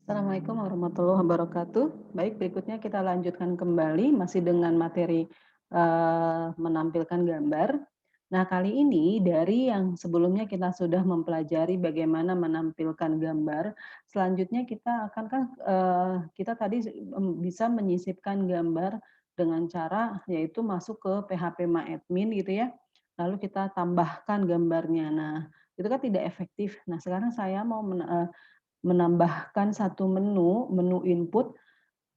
Assalamualaikum warahmatullahi wabarakatuh. Baik, berikutnya kita lanjutkan kembali masih dengan materi, menampilkan gambar. Nah, kali ini dari yang sebelumnya kita sudah mempelajari bagaimana menampilkan gambar, selanjutnya kita akan kita tadi bisa menyisipkan gambar dengan cara yaitu masuk ke PHP My Admin gitu ya, lalu kita tambahkan gambarnya. Nah, itu kan tidak efektif. Nah, sekarang saya mau menambahkan satu menu input,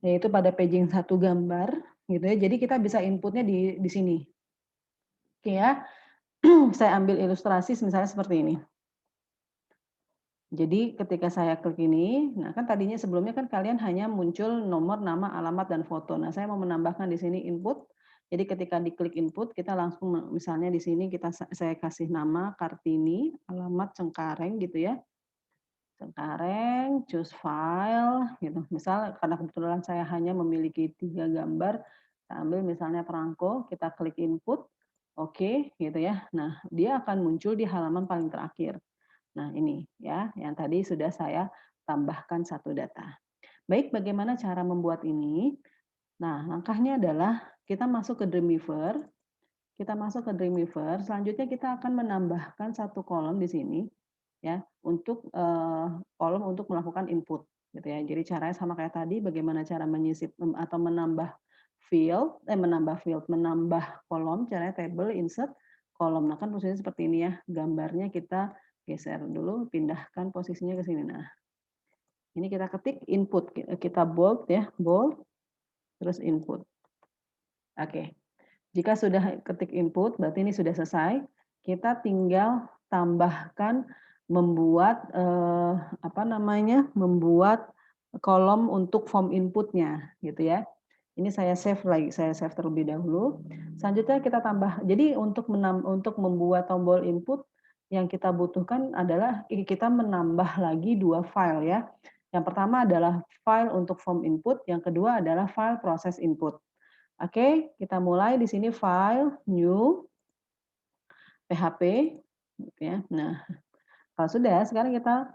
yaitu pada paging satu gambar, gitu ya. Jadi kita bisa inputnya di sini. Oke ya, saya ambil ilustrasi misalnya seperti ini. Jadi ketika saya klik ini, nah kan tadinya sebelumnya kan kalian hanya muncul nomor, nama, alamat, dan foto. Nah, saya mau menambahkan di sini input. Jadi ketika diklik input, kita langsung misalnya di sini saya kasih nama Kartini, alamat Cengkareng gitu ya. Cengkareng, choose file, gitu. Misal karena kebetulan saya hanya memiliki 3 gambar, kita ambil misalnya perangko, kita klik input, oke, gitu ya. Nah, dia akan muncul di halaman paling terakhir. Nah, ini ya, yang tadi sudah saya tambahkan satu data. Baik, bagaimana cara membuat ini? Nah, langkahnya adalah kita masuk ke Dreamweaver, selanjutnya kita akan menambahkan satu kolom di sini, ya, untuk, kolom untuk melakukan input, gitu ya. Jadi caranya sama kayak tadi, bagaimana cara menyisip atau menambah kolom, caranya table, insert, kolom. Nah, kan posisinya seperti ini ya, gambarnya kita geser dulu, pindahkan posisinya ke sini. Nah, ini kita ketik input, kita bold ya, bold, terus input. Oke. Jika sudah ketik input, berarti ini sudah selesai. Kita tinggal tambahkan membuat, membuat kolom untuk form input-nya, gitu ya. Ini saya save terlebih dahulu. Selanjutnya kita tambah. Jadi untuk membuat tombol input, yang kita butuhkan adalah kita menambah lagi 2 file ya. Yang pertama adalah file untuk form input, yang kedua adalah file proses input. Oke, kita mulai di sini file, new, PHP, gitu ya. Nah, kalau sudah, sekarang kita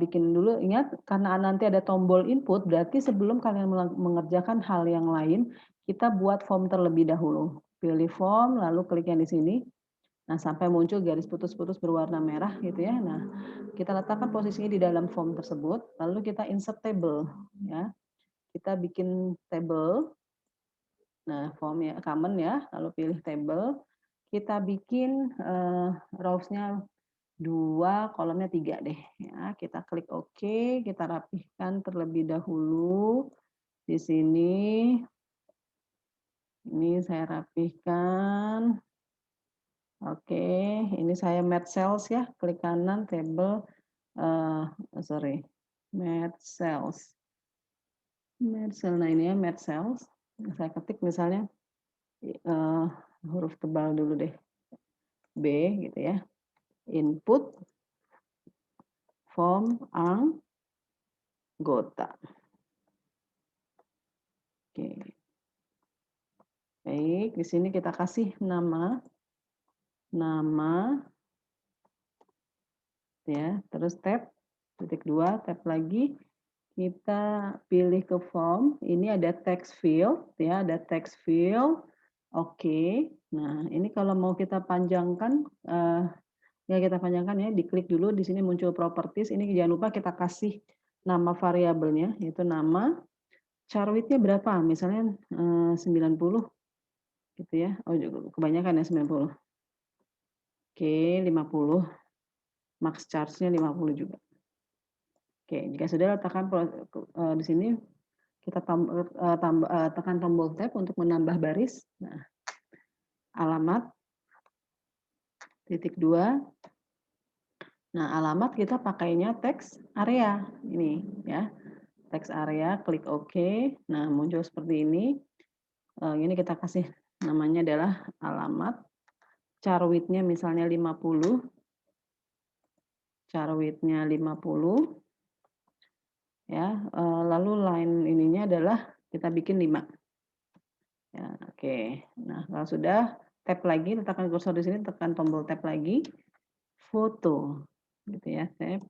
bikin dulu. Ingat, karena nanti ada tombol input, berarti sebelum kalian mengerjakan hal yang lain, kita buat form terlebih dahulu. Pilih form, lalu klik yang di sini. Nah, sampai muncul garis putus-putus berwarna merah gitu ya. Nah, kita letakkan posisinya di dalam form tersebut, lalu kita insert table, ya. Kita bikin table. Nah, form ya common ya, lalu pilih table, kita bikin, rows-nya 2, kolomnya 3 deh ya. Kita klik oke, kita rapihkan terlebih dahulu di sini. Ini saya rapihkan. Oke, ini saya match cells ya, klik kanan table, sorry, match cells. Match cell, nah ini ya match cells. Saya ketik misalnya, huruf tebal dulu deh. B gitu ya, input form anggota. Oke. Baik, di sini kita kasih nama ya, terus tab, titik 2, tab lagi, kita pilih ke form, ini ada text field ya, ada text field. Oke. Nah, ini kalau mau kita panjangkan, ya kita panjangkan ya, diklik dulu di sini muncul properties, ini jangan lupa kita kasih nama variabelnya, yaitu nama, char width-nya berapa, misalnya 90 gitu ya. Oh, kebanyakan ya 90. Oke, 50. Max charge-nya 50 juga. Oke, jika sudah letakkan di sini kita tekan tombol tab untuk menambah baris. Nah, alamat titik 2. Nah, alamat kita pakainya text area ini ya. Text area, klik OK. Nah, muncul seperti ini. Ini kita kasih namanya adalah alamat. Char width-nya misalnya 50. Char width-nya 50. Ya, lalu line ininya adalah kita bikin 5. Ya, oke. Nah, kalau sudah, tab lagi, letakkan kursor di sini, tekan tombol tab lagi, foto, gitu ya, tab.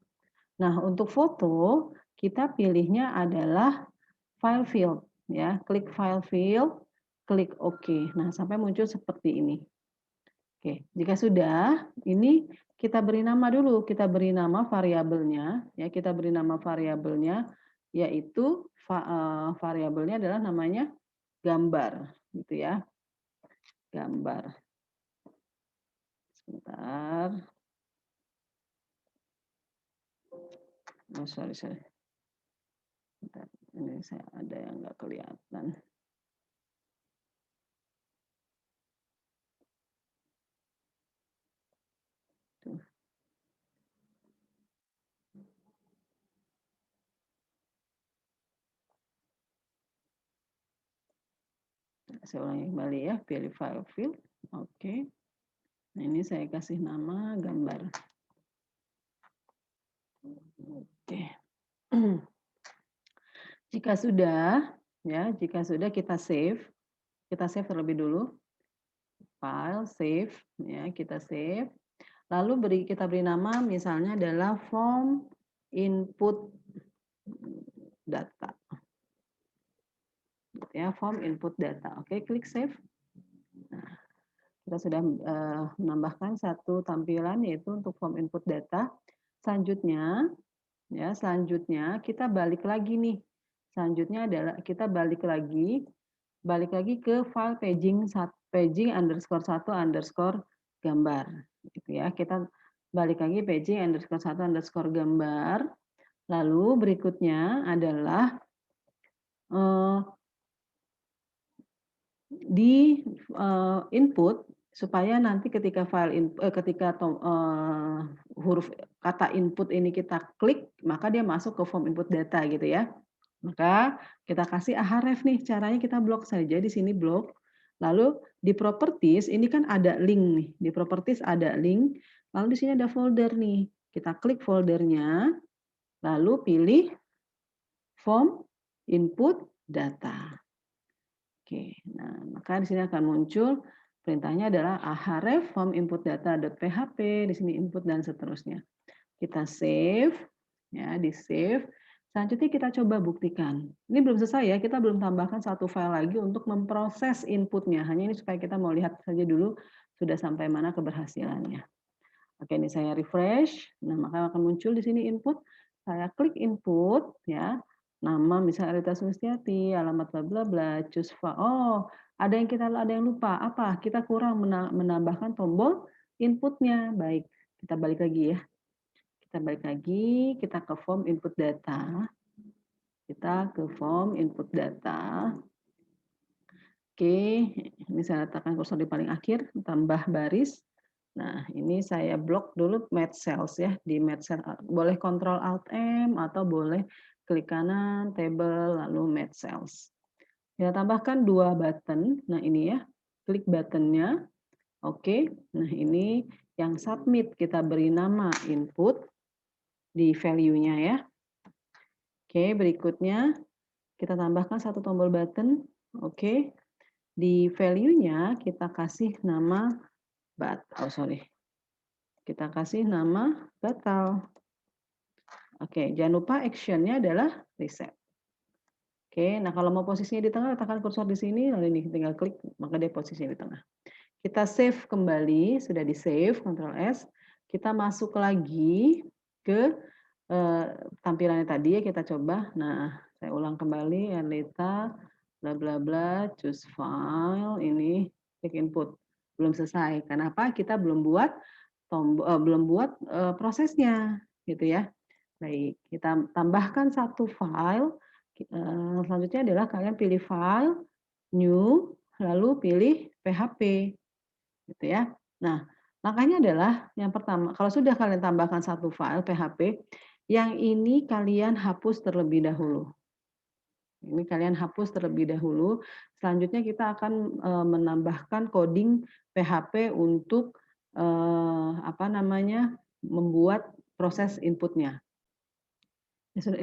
Nah, untuk foto, kita pilihnya adalah file field ya, klik file field, klik OK. Nah, sampai muncul seperti ini. Oke, jika sudah, ini kita beri nama dulu, kita beri nama variabelnya ya, kita beri nama variabelnya yaitu variabelnya adalah namanya gambar gitu ya. Gambar. Sebentar. Oh, sorry. Bentar. Ini saya ada yang nggak kelihatan. Tuh. Saya ulangi kembali ya, pilih file field. Oke. Nah, ini saya kasih nama gambar. Oke. Jika sudah kita save. Kita save terlebih dulu. File, save ya, kita save. Lalu kita beri nama misalnya adalah form input data. Ya, form input data. Oke, klik save. Nah, kita sudah menambahkan satu tampilan yaitu untuk form input data. Selanjutnya kita balik lagi nih. Selanjutnya adalah kita balik lagi ke file paging underscore 1 underscore gambar gitu ya. Kita balik lagi paging underscore 1 underscore gambar. Lalu berikutnya adalah di input supaya nanti ketika huruf kata input ini kita klik, maka dia masuk ke form input data gitu ya. Maka kita kasih href nih, caranya kita blok saja di sini blok. Lalu di properties ini kan ada link nih, di properties ada link. Lalu di sini ada folder nih. Kita klik foldernya, lalu pilih form input data. Oke, nah maka di sini akan muncul perintahnya adalah href form input data.php, di sini input dan seterusnya. Kita save, ya di save. Selanjutnya kita coba buktikan. Ini belum selesai ya, kita belum tambahkan satu file lagi untuk memproses inputnya. Hanya ini supaya kita mau lihat saja dulu sudah sampai mana keberhasilannya. Oke, ini saya refresh. Nah, maka akan muncul di sini input. Saya klik input, ya. Nama misalnya Rita Sulistiati, alamat bla bla bla, choose file. Oh, ada yang lupa. Apa? Kita kurang menambahkan tombol inputnya. Baik, kita balik lagi ya. Kita balik lagi, kita ke form input data. Kita ke form input data. Oke, ini saya letakkan kursor di paling akhir, tambah baris. Nah, ini saya blok dulu match cells ya. Di match cell boleh Ctrl Alt M atau boleh klik kanan table lalu match cells. Kita tambahkan 2 button. Nah, ini ya. Klik buttonnya. Oke. Nah, ini yang submit kita beri nama input di value-nya ya. Oke, berikutnya kita tambahkan satu tombol button. Oke. Di value-nya kita kasih nama kita kasih nama batal. Oke, jangan lupa action-nya adalah reset. Oke, nah kalau mau posisinya di tengah, letakkan kursor di sini, lalu ini tinggal klik, maka dia posisinya di tengah. Kita save kembali, sudah di save, Ctrl S. Kita masuk lagi ke tampilannya tadi ya, kita coba. Nah, saya ulang kembali, Erlita, bla bla bla, choose file, ini klik input. Belum selesai. Kenapa? Kita belum buat prosesnya, gitu ya. Baik, kita tambahkan satu file. Selanjutnya adalah kalian pilih file, new, lalu pilih PHP, gitu ya. Nah, makanya adalah yang pertama, kalau sudah kalian tambahkan satu file PHP, yang ini kalian hapus terlebih dahulu. Ini kalian hapus terlebih dahulu. Selanjutnya kita akan menambahkan coding PHP untuk membuat proses inputnya.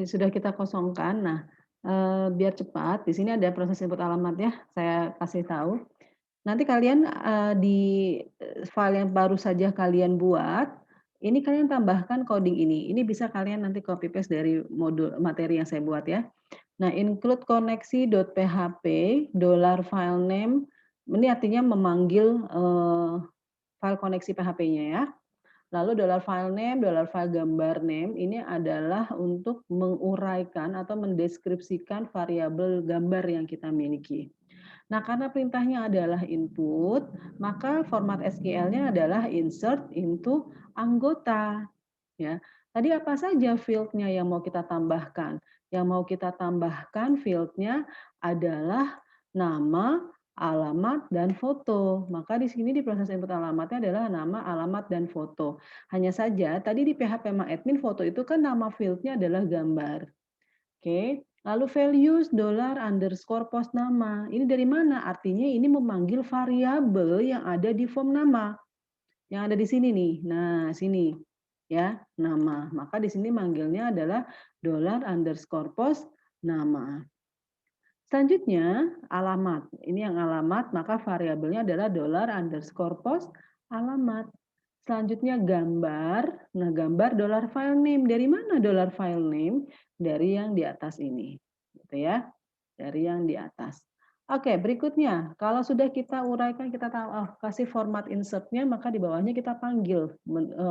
Sudah kita kosongkan. Nah, biar cepat, di sini ada proses input alamat ya. Saya kasih tahu. Nanti kalian di file yang baru saja kalian buat, Ini kalian tambahkan coding ini. Ini bisa kalian nanti copy paste dari modul materi yang saya buat ya. Nah, include koneksi.php $filename ini artinya memanggil file koneksi PHP-nya ya. Lalu $filename, $file gambar name ini adalah untuk menguraikan atau mendeskripsikan variabel gambar yang kita miliki. Nah, karena perintahnya adalah input, maka format SQL-nya adalah insert into anggota. Ya, tadi apa saja field-nya yang mau kita tambahkan? Yang mau kita tambahkan field-nya adalah nama, alamat, dan foto. Maka di sini di proses input alamatnya adalah nama, alamat, dan foto. Hanya saja tadi di PHP MyAdmin foto itu kan nama field-nya adalah gambar. Oke, lalu values $_post nama. Ini dari mana? Artinya ini memanggil variabel yang ada di form nama. Yang ada di sini nih. Nah, sini ya, nama. Maka di sini manggilnya adalah $_post nama. Selanjutnya, alamat. Ini yang alamat, maka variabelnya adalah $_post alamat. Selanjutnya gambar. Nah, gambar $filename. Dari mana $filename? Dari yang di atas ini. Gitu ya. Dari yang di atas. Oke, berikutnya. Kalau sudah kita uraikan, kita kasih format insert-nya, maka di bawahnya kita panggil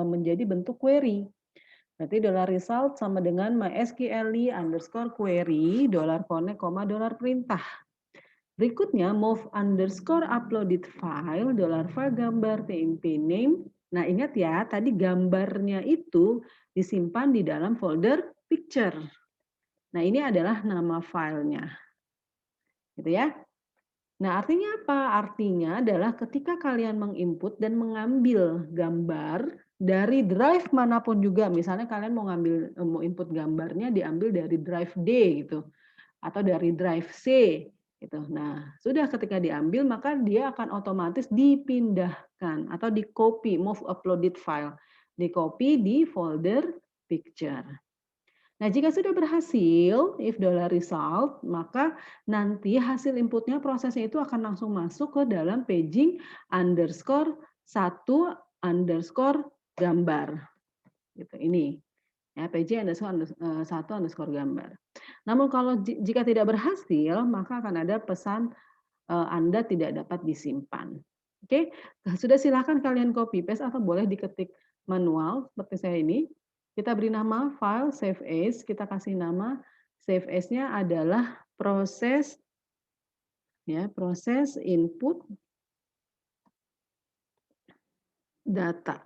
menjadi bentuk query. Berarti $result sama dengan mysqli_query $connect, $perintah. Berikutnya move _uploaded file $file gambar tmp name. Nah, ingat ya, tadi gambarnya itu disimpan di dalam folder picture. Nah, ini adalah nama filenya. Gitu ya. Nah, artinya apa? Artinya adalah ketika kalian menginput dan mengambil gambar dari drive manapun juga, misalnya kalian mau input gambarnya diambil dari drive D gitu atau dari drive C gitu. Nah, sudah ketika diambil maka dia akan otomatis dipindahkan atau di-copy, move uploaded file, di-copy di folder picture. Nah, jika sudah berhasil, if $result, maka nanti hasil inputnya prosesnya itu akan langsung masuk ke dalam paging _1 underscore gambar. Gitu, ini. Ya, paging _1 gambar. Namun kalau jika tidak berhasil, maka akan ada pesan Anda tidak dapat disimpan. Oke, sudah silakan kalian copy paste atau boleh diketik manual seperti saya ini. Kita beri nama file save as, kita kasih nama save as-nya adalah proses ya, proses input data.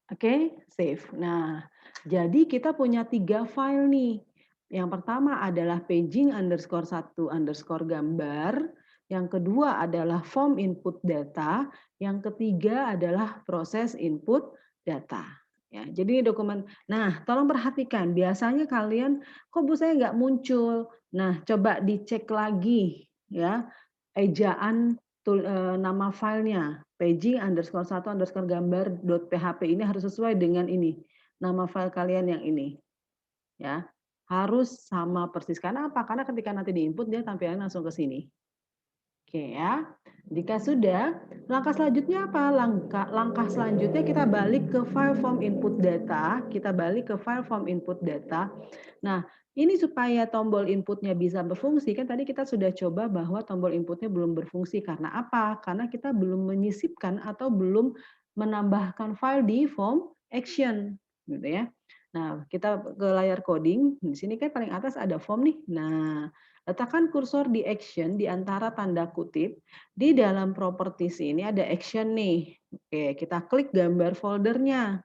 Oke, save. Nah, jadi kita punya 3 file nih. Yang pertama adalah paging _1 gambar. Yang kedua adalah form input data. Yang ketiga adalah proses input data. Ya, jadi dokumen. Nah, tolong perhatikan. Biasanya kalian, kok Bu saya nggak muncul? Nah, coba dicek lagi ya ejaan nama filenya. Paging _1 gambar .php ini harus sesuai dengan ini. Nama file kalian yang ini. Ya, harus sama persis. Karena apa? Karena ketika nanti diinput dia tampilannya langsung ke sini. Oke ya. Jika sudah, langkah selanjutnya apa? Langkah selanjutnya kita balik ke file form input data. Kita balik ke file form input data. Nah, ini supaya tombol inputnya bisa berfungsi, kan tadi kita sudah coba bahwa tombol inputnya belum berfungsi. Karena apa? Karena kita belum menyisipkan atau belum menambahkan file di form action. Gitu ya. Nah, kita ke layar coding. Di sini kan paling atas ada form nih. Nah, letakkan kursor di action di antara tanda kutip. Di dalam properties ini ada action nih. Oke, kita klik gambar foldernya.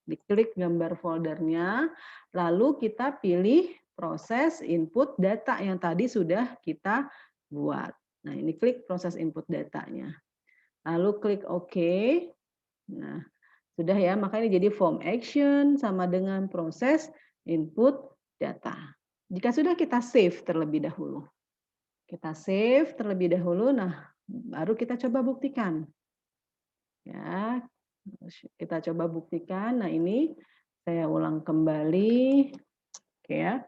Diklik gambar foldernya, lalu kita pilih proses input data yang tadi sudah kita buat. Nah, ini klik proses input datanya. Lalu klik OK. Nah, sudah ya, maka ini jadi form action sama dengan proses input data. Jika sudah kita save terlebih dahulu. Kita save terlebih dahulu, nah baru kita coba buktikan. Ya, kita coba buktikan. Nah, ini saya ulang kembali. Oke ya.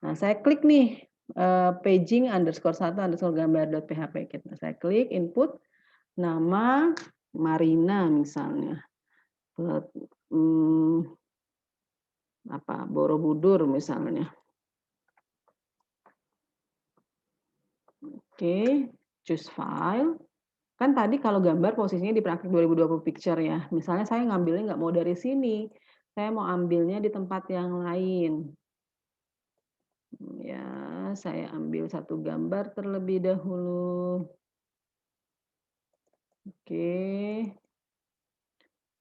Nah, saya klik nih paging _1 gambar .php. Saya klik input nama Marina misalnya. Borobudur misalnya. Oke, choose file. Kan tadi kalau gambar posisinya di praktik 2020 picture ya. Misalnya saya ngambilnya nggak mau dari sini, saya mau ambilnya di tempat yang lain. Ya, saya ambil satu gambar terlebih dahulu. Oke.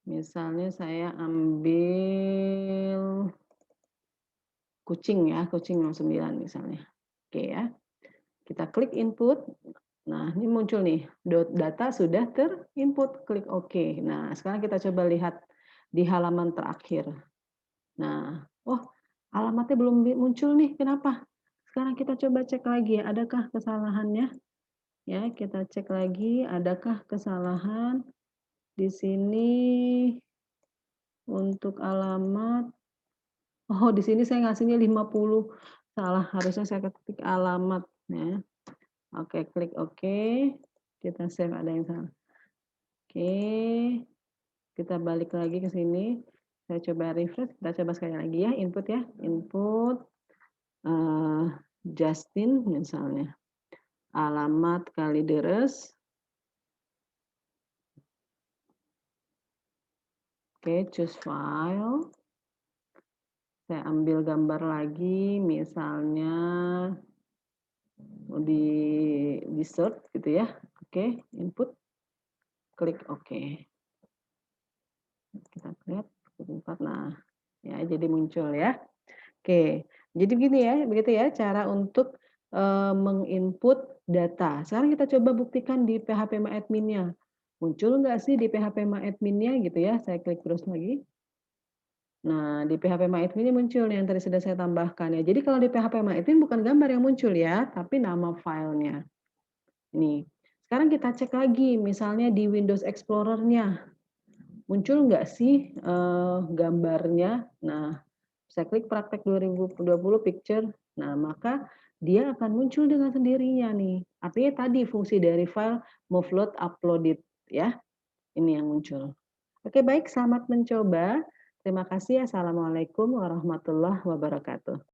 Misalnya saya ambil kucing ya, kucing 09 misalnya. Oke ya. Kita klik input. Nah, ini muncul nih, data sudah terinput, klik OK. Nah, sekarang kita coba lihat di halaman terakhir. Nah, oh, alamatnya belum muncul nih, kenapa? Sekarang kita coba cek lagi ya, adakah kesalahannya? Ya, kita cek lagi, adakah kesalahan di sini untuk alamat. Oh, di sini saya ngasihnya 50. Salah, harusnya saya ketik alamat ya. Oke, klik OK. Kita save, ada yang salah. Oke. Kita balik lagi ke sini. Saya coba refresh, kita coba sekali lagi ya, input ya. Input Justin misalnya. Alamat Kalideres. Oke, choose file. Saya ambil gambar lagi, misalnya di search gitu ya. Oke, input. Klik OK. Kita lihat tempat. Nah, ya jadi muncul ya. Oke, jadi begini ya, begitu ya cara untuk menginput data. Sekarang kita coba buktikan di PHP MyAdmin-nya. Muncul nggak sih di PHP MyAdmin-nya gitu ya? Saya klik terus lagi. Nah, di PHP MyAdmin ini muncul yang tadi sudah saya tambahkan ya. Jadi kalau di PHP MyAdmin bukan gambar yang muncul ya, tapi nama filenya. Nih, sekarang kita cek lagi, misalnya di Windows Explorer-nya. Muncul nggak sih gambarnya? Nah, saya klik praktek 2020 picture. Nah, maka dia akan muncul dengan sendirinya nih. Artinya tadi fungsi dari file move load uploaded ya. Ini yang muncul. Oke, baik, selamat mencoba. Terima kasih. Assalamualaikum warahmatullahi wabarakatuh.